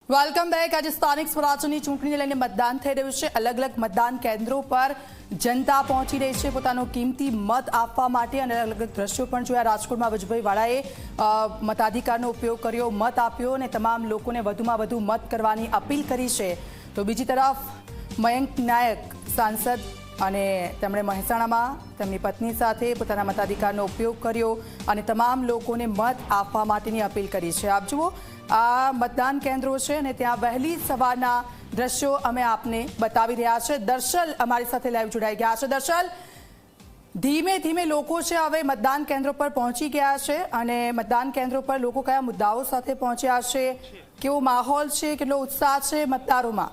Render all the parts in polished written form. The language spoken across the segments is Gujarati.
Welcome back. આજે સ્થાનિક સ્વરાજની ચૂંટણીને લઈને મતદાન થઈ રહ્યું છે। અલગ અલગ મતદાન કેન્દ્રો પર જનતા પહોંચી રહી છે પોતાનો કિંમતી મત આપવા માટે અને અલગ અલગ દ્રશ્યો પણ જોયા। રાજકોટમાં વજુભાઈ વાળાએ મતાધિકારનો ઉપયોગ કર્યો, મત આપ્યો અને તમામ લોકોને વધુમાં વધુ મત કરવાની અપીલ કરી છે। તો બીજી તરફ મયંક નાયક સાંસદ અને તેમણે મહેસાણામાં તેમની પત્ની સાથે પોતાના મતાધિકારનો ઉપયોગ કર્યો અને તમામ લોકોને મત આપવા માટેની અપીલ કરી છે। આપ જુઓ, આ મતદાન કેન્દ્રો છે અને ત્યાં વહેલી સવારના દ્રશ્યો અમે આપને બતાવી રહ્યા છે। દર્શલ અમારી સાથે લાઈવ જોડાઈ ગયા છે। દર્શલ, ધીમે ધીમે લોકો છે હવે મતદાન કેન્દ્રો પર પહોંચી ગયા છે અને મતદાન કેન્દ્રો પર લોકો કયા મુદ્દાઓ સાથે પહોંચ્યા છે, કેવો માહોલ છે, કેટલો ઉત્સાહ છે મતદારોમાં?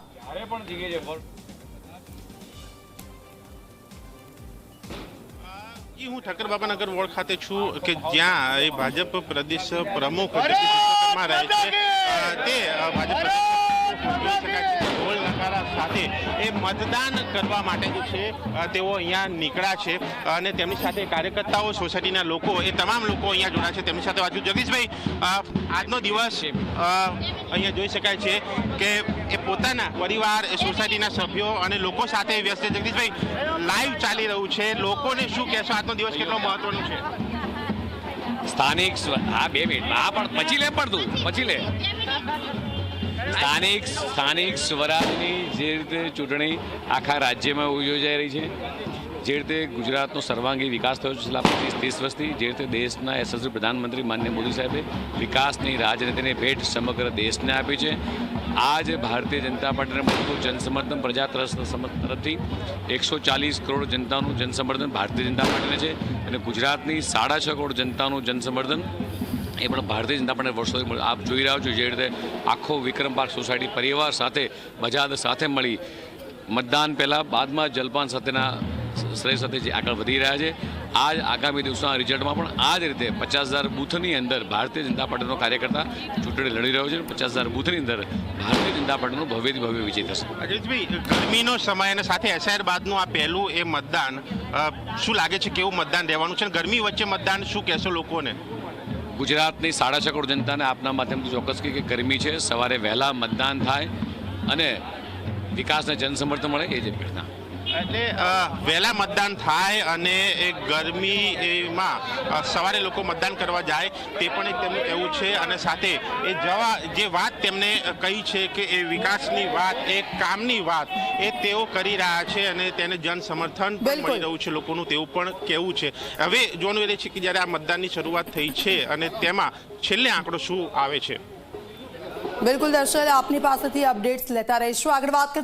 હું ઠક્કરબાપાનગર વોર્ડ ખાતે છું કે જ્યાં ભાજપ પ્રદેશ પ્રમુખ રહે છે તે ભાજપ સાથે એ મતદાન કરવા માટે જે છે તેઓ અહીંયા નીકળ્યા છે અને તેમની સાથે કાર્યકર્તાઓ, સોસાયટીના લોકો, એ તમામ લોકો અહીંયા જોડાયા છે। તેમની સાથે વાત કરું। જગદીશભાઈ, આજનો દિવસ અહીંયા જોઈ શકાય છે કે એ પોતાના પરિવાર, સોસાયટીના સભ્યો અને લોકો સાથે વ્યસ્ત છે। જગદીશભાઈ, લાઈવ ચાલી રહ્યું છે, લોકોને શું કહેશો? આજનો દિવસ કેટલો મહત્વનો છે? સ્થાનિક 2 મિનિટ પણ પછી લે સ્થાનિક સ્વરાજની જે રીતે ચૂંટણી આખા રાજ્યમાં યોજાઈ રહી છે, જે રીતે ગુજરાતનો સર્વાંગી વિકાસ થયો છે છેલ્લા 25-30 વર્ષથી, જે રીતે દેશના યશસ્વી પ્રધાનમંત્રી માનનીય મોદી સાહેબે વિકાસની રાજનીતિની ભેટ સમગ્ર દેશને આપી છે। આજ ભારતીય જનતા પાર્ટીને મળતું જનસમર્થન પ્રજા તરફથી 140 કરોડ જનતાનું જનસમર્થન ભારતીય જનતા પાર્ટીને છે અને ગુજરાતની 6.5 કરોડ જનતાનું જનસમર્થન એ પણ ભારતીય જનતા પાર્ટી વર્ષોથી આપ જોઈ રહ્યા છો। જે રીતે આખો વિક્રમ પાર્ક સોસાયટી પરિવાર સાથે બજાદ સાથે મળી મતદાન પહેલાં બાદમાં જલપાન સાથેના શ્રેય સાથે જે આગળ વધી રહ્યા છે। આજ આગામી દિવસોના રિઝલ્ટમાં પણ આ જ રીતે 50,000 બૂથની અંદર ભારતીય જનતા પાર્ટીનો કાર્યકર્તા ચૂંટણી લડી રહ્યો છે। 50,000 બૂથની અંદર ભારતીય જનતા પાર્ટીનો ભવ્યથી ભવ્ય વિજય થશે। અજીતભાઈ, ગરમીનો સમય અને સાથે એસઆઈઆર બાદનું આ પહેલું એ મતદાન, શું લાગે છે કેવું મતદાન રહેવાનું છે? ગરમી વચ્ચે મતદાન, શું કહેશો લોકોને? ગુજરાતની 6.5 કરોડ જનતાને આપના માધ્યમથી ચોક્કસ કે ગરમી છે, સવારે વહેલા મતદાન થાય અને વિકાસને જનસમર્થન મળે એ જ અભ્યર્થના। એટલે વહેલા મતદાન થાય અને એ ગરમીમાં સવારે લોકો મતદાન કરવા જાય તે પણ એક તેમનું કહેવું છે અને સાથે એ જે વાત તેમને કહી છે કે એ વિકાસની વાત, એ કામની વાત એ તેઓ કરી રહ્યા છે અને તેને જન સમર્થન પણ મળી રહ્યું છે લોકોનું, તેવું પણ કહેવું છે। હવે જોવાનું એ છે કે જ્યારે આ મતદાનની શરૂઆત થઈ છે અને તેમાં છેલ્લે આંકડો શું આવે છે। બિલકુલ દર્શક, આપની પાસેથી અપડેટ્સ લેતા રહીશું। આગળ વાત કરીએ તો